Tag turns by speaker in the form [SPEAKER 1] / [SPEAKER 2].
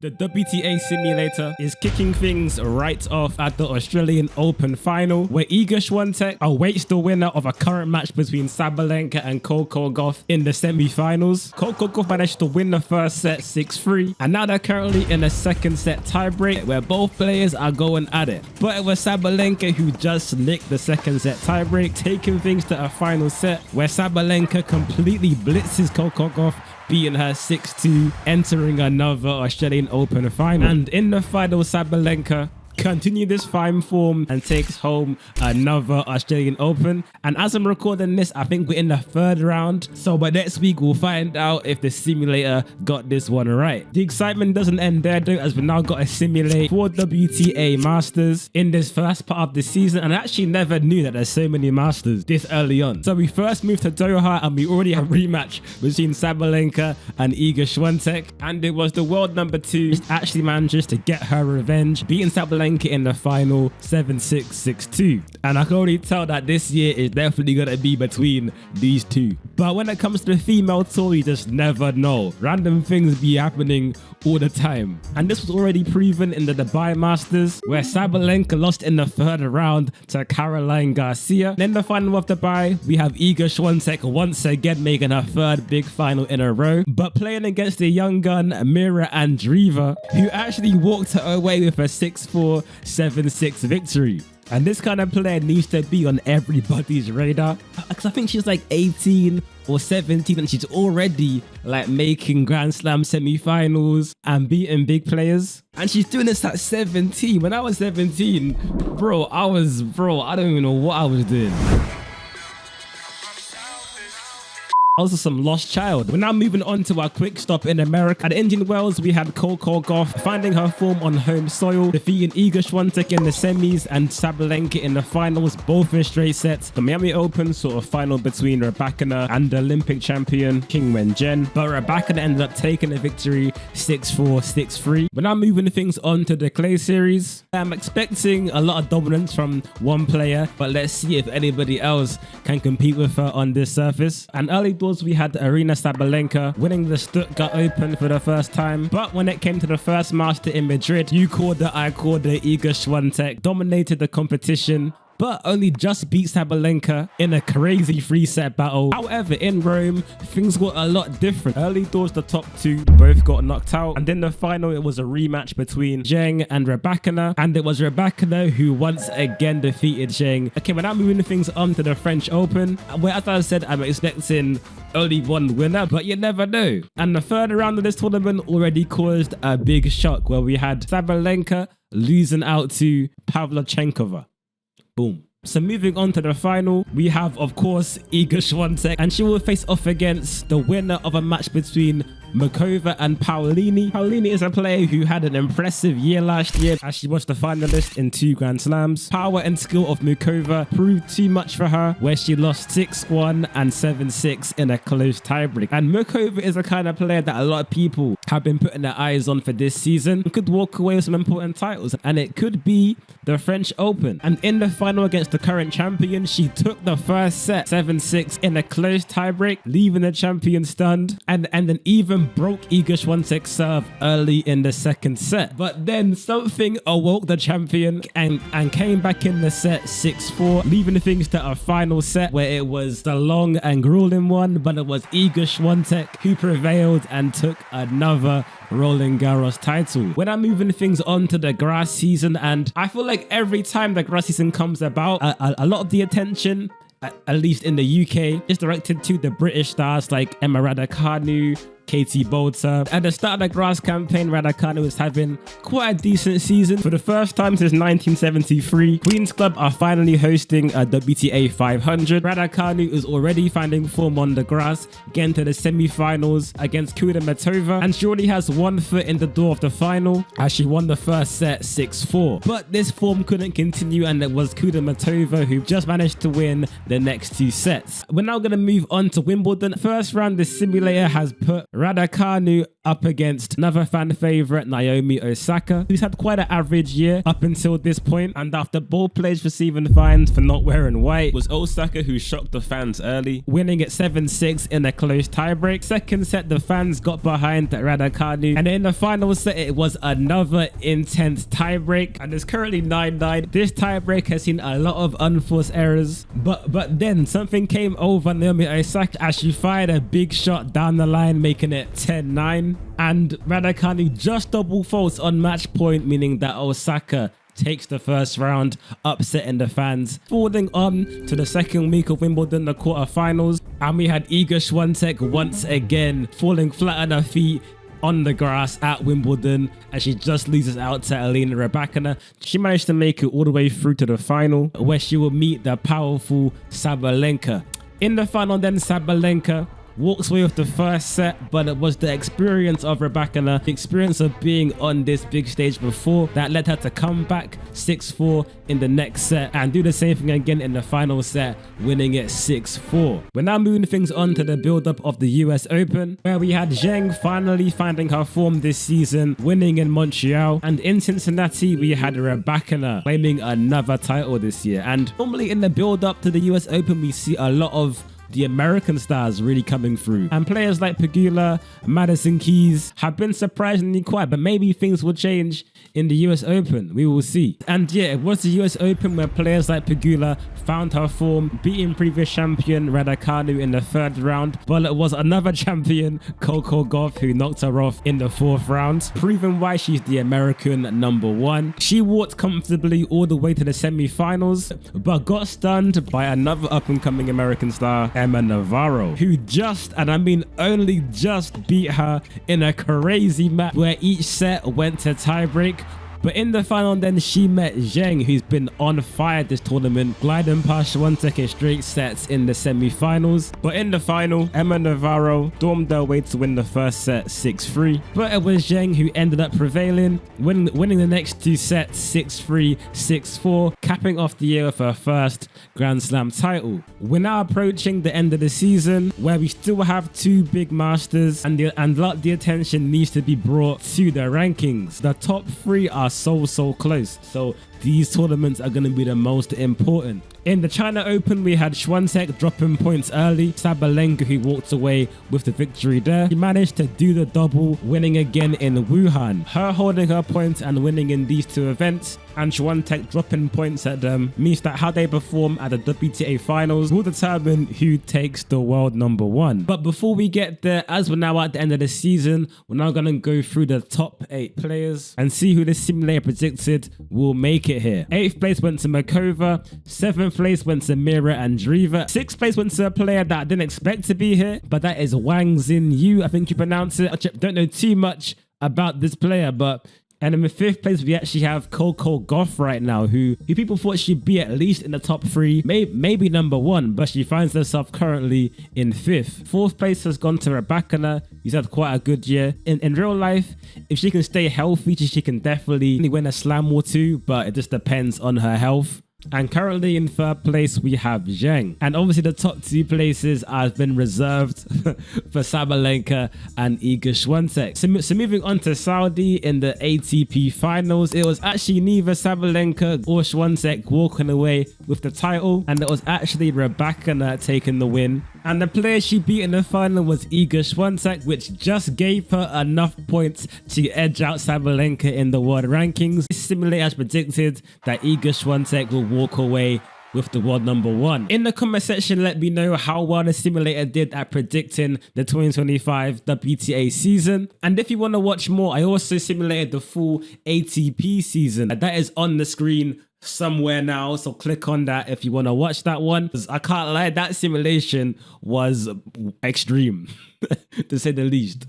[SPEAKER 1] The WTA simulator is kicking things right off at the Australian Open final, where Iga Swiatek awaits the winner of a current match between Sabalenka and Coco Gauff in the semi-finals. Coco Gauff managed to win the first set 6-3, and now they're currently in a second set tiebreak where both players are going at it. But it was Sabalenka who just nicked the second set tiebreak, taking things to a final set where Sabalenka completely blitzes Coco Gauff, beating her 6-2, entering another Australian Open final. And in the final, Sabalenka continued this fine form and takes home another Australian Open. And as I'm recording this, I think we're in the third round. So by next week, we'll find out if the simulator got this one right. The excitement doesn't end there though, as we now got to simulate 4 WTA Masters in this first part of the season. And I actually never knew that there's so many Masters this early on. So we first moved to Doha and we already have a rematch between Sabalenka and Iga Swiatek. And it was the world number 2 actually manages to get her revenge, beating Sabalenka in the final 7-6, 6-2. And I can already tell that this year is definitely going to be between these two. But when it comes to the female tour, you just never know. Random things be happening all the time. And this was already proven in the Dubai Masters, where Sabalenka lost in the third round to Caroline Garcia. And in the final of Dubai, we have Iga Swiatek once again making her third big final in a row, but playing against the young gun Mira Andreeva, who actually walked her away with a 6-4, 7-6 victory. And this kind of player needs to be on everybody's radar, because I think she's like 18 or 17 and she's already like making Grand Slam semi-finals and beating big players. And she's doing this at 17. When I was 17, I don't even know what I was doing. Also some lost child. We're now moving on to our quick stop in America. At Indian Wells, we had Coco Gauff finding her form on home soil, defeating Iga Swiatek in the semis and Sabalenka in the finals, both in straight sets. The Miami Open sort of final between Rybakina and the Olympic champion King Wen-jen, but Rybakina ended up taking the victory 6-4, 6-3. We're now moving things on to the clay series. I'm expecting a lot of dominance from one player, but let's see if anybody else can compete with her on this surface. And early we had Aryna Sabalenka winning the Stuttgart Open for the first time, but when it came to the first master in Madrid, you called it, I called it, Iga Swiatek dominated the competition, but only just beat Sabalenka in a crazy 3-set battle. However, in Rome, things got a lot different. Early doors, the top 2 both got knocked out, and in the final, it was a rematch between Zheng and Rybakina, and it was Rybakina who once again defeated Zheng. Okay, we're now moving things on to the French Open, where, as I said, I'm expecting only one winner, but you never know. And the third round of this tournament already caused a big shock, where we had Sabalenka losing out to Pavlyuchenkova. Boom. So moving on to the final, we have, of course, Iga Swiatek, and she will face off against the winner of a match between Muchova and Paolini. Paolini is a player who had an impressive year last year, as she was the finalist in 2 Grand Slams. Power and skill of Muchova proved too much for her, where she lost 6-1 and 7-6 in a close tiebreak. And Muchova is the kind of player that a lot of people have been putting their eyes on for this season. Could walk away with some important titles, and it could be the French Open. And in the final against the current champion, she took the first set 7-6 in a close tiebreak, leaving the champion stunned, and then even broke Iga Swiatek's serve early in the second set. But then something awoke the champion and came back in the set 6-4, leaving things to a final set where it was the long and grueling one, but it was Iga Swiatek who prevailed and took another Roland Garros title. We're now moving things on to the grass season, and I feel like every time the grass season comes about, a lot of the attention, at least in the UK, is directed to the British stars like Emma Raducanu, Katie Boulter. At the start of the grass campaign, Raducanu was having quite a decent season. For the first time since 1973, Queen's Club are finally hosting a WTA 500. Raducanu is already finding form on the grass, getting to the semi-finals against Kudermetova, and she already has 1 foot in the door of the final, as she won the first set 6-4. But this form couldn't continue, and it was Kudermetova who just managed to win the next 2 sets. We're now going to move on to Wimbledon. First round, the simulator has put Raducanu up against another fan favorite, Naomi Osaka, who's had quite an average year up until this point. And after both players receiving fines for not wearing white, it was Osaka who shocked the fans early, winning at 7-6 in a close tiebreak. Second set, the fans got behind Raducanu, and in the final set, it was another intense tiebreak, and it's currently 9-9. This tiebreak has seen a lot of unforced errors, but then something came over Naomi Osaka as she fired a big shot down the line, making it 10-9. And Raducanu just double faults on match point, meaning that Osaka takes the first round, upsetting the fans. Forwarding on to the second week of Wimbledon, the quarterfinals, and we had Iga Swiatek once again falling flat on her feet on the grass at Wimbledon, as she just loses out to Aryna Sabalenka. She managed to make it all the way through to the final, where she will meet the powerful Sabalenka. In the final then, Sabalenka walks away with the first set, but it was the experience of Sabalenka, the experience of being on this big stage before, that led her to come back 6-4 in the next set and do the same thing again in the final set, winning it 6-4. We're now moving things on to the build-up of the US Open, where we had Zheng finally finding her form this season, winning in Montreal, and in Cincinnati we had Sabalenka claiming another title this year. And normally in the build-up to the US Open, we see a lot of the American stars really coming through, and players like Pegula, Madison Keys have been surprisingly quiet, but maybe things will change in the US Open. We will see. And yeah, it was the US Open where players like Pegula found her form, beating previous champion Raducanu in the third round, but it was another champion, Coco Gauff, who knocked her off in the fourth round, proving why she's the American #1. She walked comfortably all the way to the semi-finals, but got stunned by another up-and-coming American star, Emma Navarro, who just, and I mean only just, beat her in a crazy match where each set went to tiebreak. But in the final then, she met Zheng, who's been on fire this tournament, gliding past Swiatek in straight sets in the semi-finals. But in the final, Emma Navarro stormed her way to win the first set 6-3. But it was Zheng who ended up prevailing, winning the next two sets 6-3, 6-4, capping off the year with her first Grand Slam title. We're now approaching the end of the season, where we still have two big masters, and the attention needs to be brought to the rankings. The top three are so close, so these tournaments are going to be the most important. In the China Open, we had Swiatek dropping points early, Sabalenka who walked away with the victory there. She managed to do the double, winning again in Wuhan. Her holding her points and winning in these two events, and Swiatek dropping points at them, means that how they perform at the WTA Finals will determine who takes the world #1. But before we get there, as we're now at the end of the season, we're now going to go through the top 8 players and see who the simulator predicted will make it here. 8th place went to Makova, 7th place went to Mira Andreeva, 6th place went to a player that I didn't expect to be here, but that is Wang Xinyu, I think you pronounce it. I don't know too much about this player, but... And in the 5th place, we actually have Coco Gauff right now, who people thought she'd be at least in the top 3, maybe #1, but she finds herself currently in 5th. 4th place has gone to Sabalenka, who's had quite a good year. In real life, if she can stay healthy, she can definitely win a slam or two, but it just depends on her health. And currently in 3rd place, we have Zheng. And obviously the top 2 places have been reserved for Sabalenka and Iga Swiatek. So moving on to Saudi in the ATP Finals, it was actually neither Sabalenka or Swiatek walking away with the title, and it was actually Sabalenka taking the win. And the player she beat in the final was Iga Swiatek, which just gave her enough points to edge out Sabalenka in the world rankings. This simulator has predicted that Iga Swiatek will walk away with the world #1. In the comment section, let me know how well the simulator did at predicting the 2025 WTA season. And if you want to watch more, I also simulated the full ATP season. That is on the screen somewhere now, so click on that if you want to watch that one. I can't lie, that simulation was extreme to say the least.